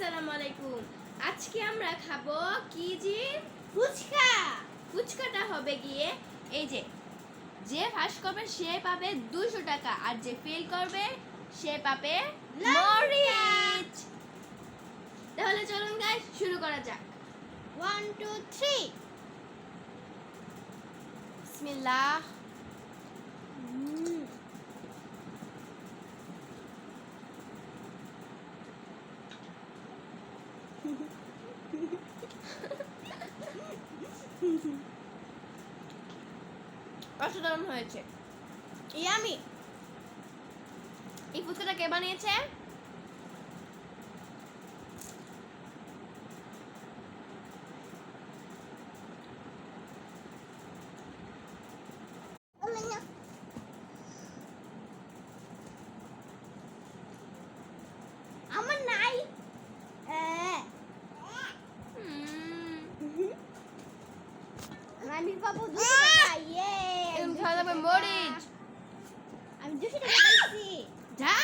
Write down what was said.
আসসালামু আলাইকুম। আজকে আমরা খাবো কি জি ফুচকা। ফুচকাটা হবে গিয়ে এই যে যে ফার্স্ট করবে সে পাবে 200 টাকা আর যে ফেল করবে সে পাবে মরিচ। তাহলে চলুন গাইস শুরু করা যাক। 1 2 3 বিসমিল্লাহ। অসাধারণ হয়েছে। ইয়ামি। এই ফুচকাটা কে বানিয়েছে? আমার নাই। আমি পাবো 200 টাকা। ইয়ে। এরকম খাওয়া যাবে মরিচ। আমি 200 টাকা পাইছি। যা